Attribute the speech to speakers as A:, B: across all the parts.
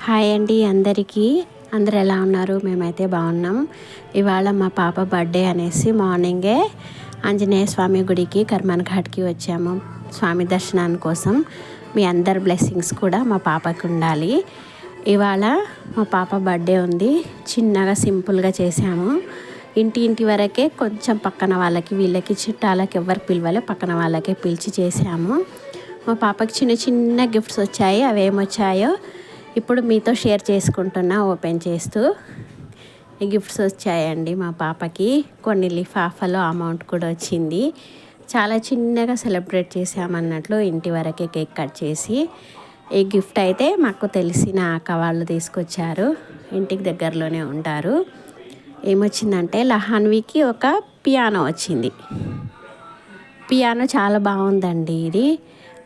A: Hi అండి అందరికీ. అందరు ఎలా ఉన్నారు? మేమైతే బాగున్నాం. ఇవాళ మా పాప బర్త్డే అనేసి మార్నింగే ఆంజనేయ స్వామి గుడికి కర్మన్ ఘాట్కి వచ్చాము స్వామి దర్శనాని కోసం. మీ అందరి బ్లెస్సింగ్స్ కూడా మా పాపకు ఉండాలి. ఇవాళ మా పాప బర్త్డే ఉంది. చిన్నగా సింపుల్గా చేసాము. ఇంటి వరకే, కొంచెం పక్కన వాళ్ళకి వీళ్ళకి చుట్టాలకి ఎవరికి పిలవాలి, పక్కన వాళ్ళకే పిలిచి చేసాము. మా పాపకి చిన్న చిన్న గిఫ్ట్స్ వచ్చాయి. అవి ఏమొచ్చాయో ఇప్పుడు మీతో షేర్ చేసుకుంటున్నా. ఓపెన్ చేస్తూ ఈ గిఫ్ట్స్ వచ్చాయండి మా పాపకి. కొన్ని లిఫాఫాలో అమౌంట్ కూడా వచ్చింది. చాలా చిన్నగా సెలబ్రేట్ చేసామన్నట్లు ఇంటి వరకే కేక్ కట్ చేసి. ఈ గిఫ్ట్ అయితే మాకు తెలిసిన అక్క వాళ్ళు తీసుకొచ్చారు. ఇంటికి దగ్గరలోనే ఉంటారు. ఏమొచ్చిందంటే లహాన్వికి ఒక పియానో వచ్చింది. పియానో చాలా బాగుందండి. ఇది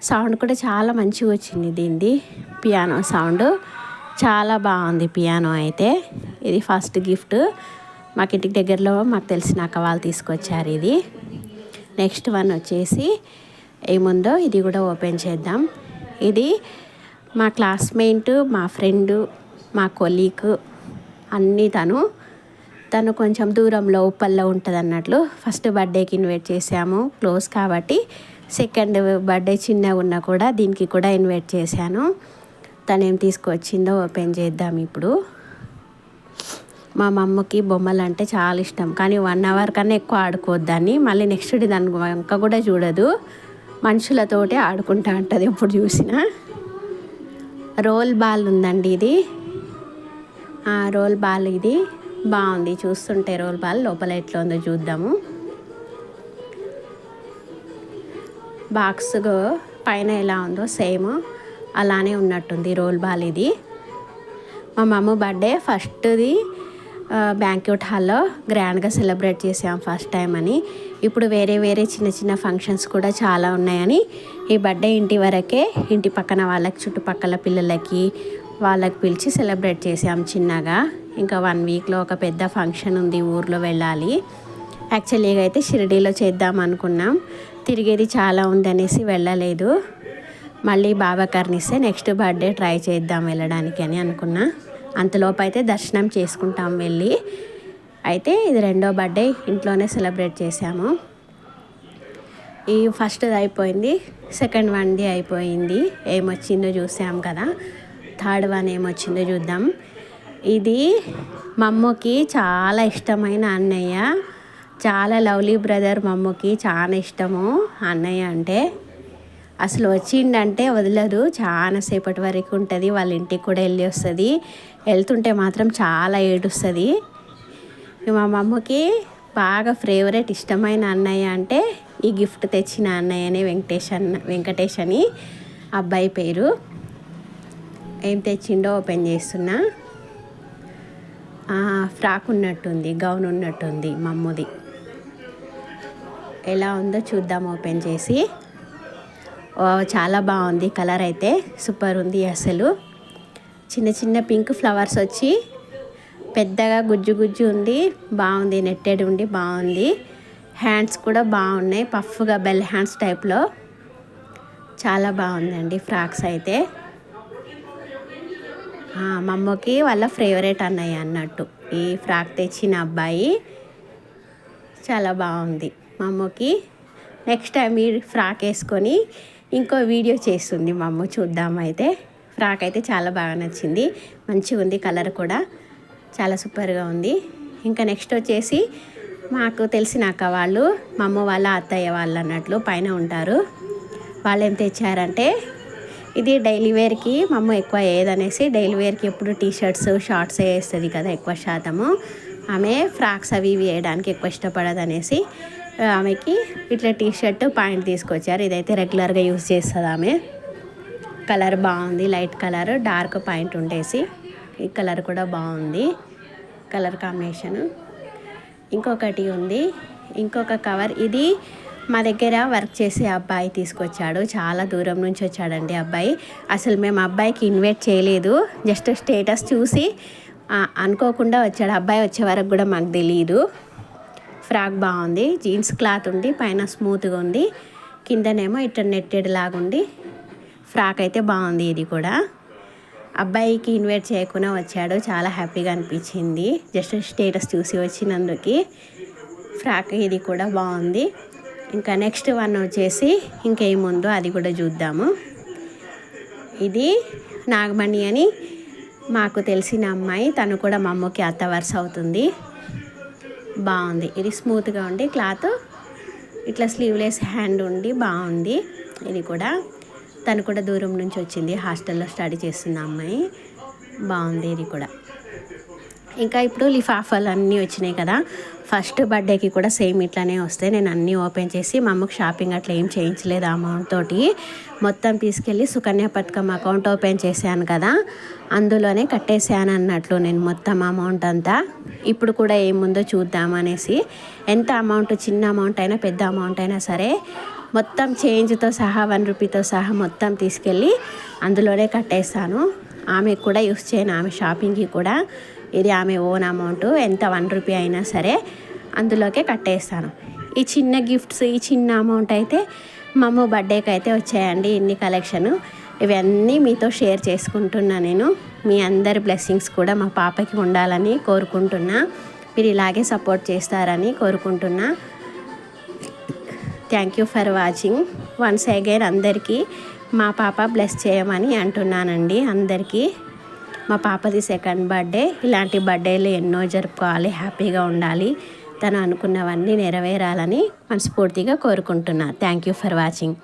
A: సౌండ్ కూడా చాలా మంచిగా వచ్చింది. దీనిది పియానో సౌండ్ చాలా బాగుంది. పియానో అయితే ఇది ఫస్ట్ గిఫ్ట్. మాకు ఇంటికి దగ్గరలో మాకు తెలిసిన అక్క వాళ్ళు తీసుకొచ్చారు ఇది. నెక్స్ట్ వన్ వచ్చేసి ఏముందో ఇది కూడా ఓపెన్ చేద్దాం. ఇది మా క్లాస్మేట్, మా ఫ్రెండు, మా కొలీగ్ అన్నీ తను కొంచెం దూరంలో ఉప్పల్లో ఉంటుంది అన్నట్లు. ఫస్ట్ బర్త్డేకి ఇన్వైట్ చేసాము, క్లోజ్ కాబట్టి. సెకండ్ బర్త్డే చిన్నగా ఉన్నా కూడా దీనికి కూడా ఇన్వైట్ చేశాను. తను ఏం తీసుకొచ్చిందో ఓపెన్ చేద్దాం ఇప్పుడు. మా మమ్మకి బొమ్మలు అంటే చాలా ఇష్టం, కానీ 1 hour కన్నా ఎక్కువ ఆడుకోవద్దని. మళ్ళీ నెక్స్ట్ డే దాని వంక కూడా చూడదు. మనుషులతోటే ఆడుకుంటా ఉంటుంది ఎప్పుడు చూసినా. రోల్ బాల్ ఉందండి ఇది. రోల్ బాల్ ఇది బాగుంది చూస్తుంటే. రోల్ బాల్ లోపల ఎట్లా ఉందో చూద్దాము. బాక్స్ పైన ఎలా ఉందో సేమ్ అలానే ఉన్నట్టుంది రోల్ బాల్ ఇది. మా మమ్మ బర్త్డే ఫస్ట్ది బ్యాంక్వెట్ హాల్లో గ్రాండ్గా సెలబ్రేట్ చేసాం ఫస్ట్ టైం అని. ఇప్పుడు వేరే చిన్న చిన్న ఫంక్షన్స్ కూడా చాలా ఉన్నాయని ఈ బర్త్డే ఇంటి వరకే, ఇంటి పక్కన వాళ్ళకి, చుట్టుపక్కల పిల్లలకి వాళ్ళకి పిలిచి సెలబ్రేట్ చేసాం చిన్నగా. ఇంకా 1 weekలో ఒక పెద్ద ఫంక్షన్ ఉంది, ఊర్లో వెళ్ళాలి. యాక్చువల్లీగా అయితే షిరిడీలో చేద్దాం అనుకున్నాం. తిరిగేది చాలా ఉందనేసి వెళ్ళలేదు. మళ్ళీ బాబా కర్ణిస్తే నెక్స్ట్ బర్త్డే ట్రై చేద్దాం వెళ్ళడానికి అని అనుకున్నా. అంతలోపు అయితే దర్శనం చేసుకుంటాం వెళ్ళి. అయితే ఇది 2వ బర్త్డే ఇంట్లోనే సెలబ్రేట్ చేసాము. ఈ ఫస్ట్ది అయిపోయింది, సెకండ్ వన్ది అయిపోయింది. ఏమొచ్చిందో చూసాం కదా. థర్డ్ వన్ ఏమొచ్చిందో చూద్దాం. ఇది మమ్మకి చాలా ఇష్టమైన అన్నయ్య, చాలా లవ్లీ బ్రదర్. మమ్మకి చాలా ఇష్టము అన్నయ్య అంటే. అసలు వచ్చిండంటే వదలదు, చాలా సేపటి వరకు ఉంటుంది. వాళ్ళ ఇంటికి కూడా వెళ్ళి వస్తుంది. వెళ్తుంటే మాత్రం చాలా ఏడుస్తుంది. మా మమ్మకి బాగా ఫేవరెట్ ఇష్టమైన అన్నయ్య అంటే ఈ గిఫ్ట్ తెచ్చిన అన్నయ్యనే, వెంకటేష్ అని అబ్బాయి పేరు. ఏం తెచ్చిండో ఓపెన్ చేస్తున్నా. ఫ్రాక్ ఉన్నట్టుంది, గౌన్ ఉన్నట్టుంది మమ్మది. ఎలా ఉందో చూద్దాం ఓపెన్ చేసి. చాలా బాగుంది, కలర్ అయితే సూపర్ ఉంది అసలు. చిన్న చిన్న పింక్ ఫ్లవర్స్ వచ్చి పెద్దగా గుజ్జు ఉంది, బాగుంది. నెట్టెడ్ ఉండి బాగుంది. హ్యాండ్స్ కూడా బాగున్నాయి, పఫ్గా బెల్ హ్యాండ్స్ టైప్లో. చాలా బాగుందండి ఫ్రాక్స్ అయితే. మమ్మకి వాళ్ళ ఫేవరెట్ అన్నయ్య అన్నట్టు ఈ ఫ్రాక్ తెచ్చిన అబ్బాయి. చాలా బాగుంది మమ్మకి. నెక్స్ట్ టైం ఈ ఫ్రాక్ వేసుకొని ఇంకో వీడియో చేస్తుంది మమ్మ, చూద్దాం. అయితే ఫ్రాక్ అయితే చాలా బాగా నచ్చింది, మంచిగా ఉంది. కలర్ కూడా చాలా సూపర్గా ఉంది. ఇంకా నెక్స్ట్ వచ్చేసి మాకు తెలిసిన అక్క వాళ్ళు, మా అమ్మ వాళ్ళ అత్తయ్య వాళ్ళు అన్నట్లు పైన ఉంటారు. వాళ్ళు ఏం తెచ్చారంటే, ఇది డైలీ వేర్కి మా అమ్మ ఎక్కువ ఏదనేసి డైలీ వేర్కి ఎప్పుడు టీషర్ట్స్, షార్ట్స్ వేస్తుంది కదా ఎక్కువ శాతము. ఆమె ఫ్రాక్స్ అవి వేయడానికి ఎక్కువ ఇష్టపడదు అనేసి ఆమెకి ఇట్లా టీషర్ట్ పాయింట్ తీసుకొచ్చారు. ఇదైతే రెగ్యులర్గా యూజ్ చేస్తుంది ఆమె. కలర్ బాగుంది, లైట్ కలర్, డార్క్ పాయింట్ ఉండేసి. ఈ కలర్ కూడా బాగుంది, కలర్ కాంబినేషన్. ఇంకొకటి ఉంది, ఇంకొక కవర్. ఇది మా దగ్గర వర్క్ చేసే అబ్బాయి తీసుకొచ్చాడు. చాలా దూరం నుంచి వచ్చాడండి అబ్బాయి. అసలు మేము అబ్బాయికి ఇన్వైట్ చేయలేదు, జస్ట్ స్టేటస్ చూసి అనుకోకుండా వచ్చాడు. అబ్బాయి వచ్చే వరకు కూడా మాకు తెలియదు. ఫ్రాక్ బాగుంది, జీన్స్ క్లాత్ ఉండి పైన స్మూత్గా ఉంది, కిందనేమో ఇట్లా నెట్టెడ్ లాగా ఉండి ఫ్రాక్ అయితే బాగుంది. ఇది కూడా అబ్బాయికి ఇన్వైట్ చేయకుండా వచ్చాడు. చాలా హ్యాపీగా అనిపించింది. జస్ట్ స్టేటస్ చూసి వచ్చినందుకు. ఫ్రాక్ ఇది కూడా బాగుంది. ఇంకా నెక్స్ట్ వన్ వచ్చేసి ఇంకేముందో అది కూడా చూద్దాము. ఇది నాగమణి అని మాకు తెలిసిన అమ్మాయి, తను కూడా మా అమ్మకి అత్త వరుస అవుతుంది. బాగుంది. ఇది స్మూత్గా ఉండి క్లాత్ ఇట్లా స్లీవ్లెస్ హ్యాండ్ ఉండి బాగుంది. ఇది కూడా తను కూడా దూరం నుంచి వచ్చింది, హాస్టల్లో స్టడీ చేస్తున్న అమ్మాయి. బాగుంది ఇది కూడా. ఇంకా ఇప్పుడు లిఫాఫాలు అన్నీ వచ్చినాయి కదా. ఫస్ట్ బర్త్డేకి కూడా సేమ్ ఇట్లానే వస్తాయి. నేను అన్నీ ఓపెన్ చేసి మా అమ్మకు షాపింగ్ అట్లా ఏం చేయించలేదు. అమౌంట్ తోటి మొత్తం తీసుకెళ్ళి సుకన్య పథకం అకౌంట్ ఓపెన్ చేశాను కదా, అందులోనే కట్టేశాను అన్నట్లు నేను మొత్తం అమౌంట్ అంతా. ఇప్పుడు కూడా ఏముందో చూద్దామనేసి, ఎంత అమౌంట్, చిన్న అమౌంట్ అయినా పెద్ద అమౌంట్ అయినా సరే మొత్తం చేంజ్తో సహా 1 రూపీతో సహా మొత్తం తీసుకెళ్ళి అందులోనే కట్టేస్తాను. ఆమెకు కూడా యూస్ చేయను, ఆమె షాపింగ్కి కూడా. ఇది ఆమె ఓన్ అమౌంట్, ఎంత 1 రూపీ అయినా సరే అందులోకే కట్టేస్తాను. ఈ చిన్న గిఫ్ట్స్, ఈ చిన్న అమౌంట్ అయితే మా అమ్మ బర్త్డేకి అయితే వచ్చాయండి. ఇన్ని కలెక్షను ఇవన్నీ మీతో షేర్ చేసుకుంటున్నా నేను. మీ అందరి బ్లెస్సింగ్స్ కూడా మా పాపకి ఉండాలని కోరుకుంటున్నా. మీరు ఇలాగే సపోర్ట్ చేస్తారని కోరుకుంటున్నా. Thank you for watching. Once again అందరికీ మా పాప బ్లెస్ చేయమని అంటున్నానండి. అందరికీ మా పాపది 2nd బర్త్డే. ఇలాంటి బర్త్డేలు ఎన్నో జరుపుకోవాలి, హ్యాపీగా ఉండాలి, తను అనుకున్నవన్నీ నెరవేరాలని మనస్ఫూర్తిగా కోరుకుంటున్నా. Thank you for watching.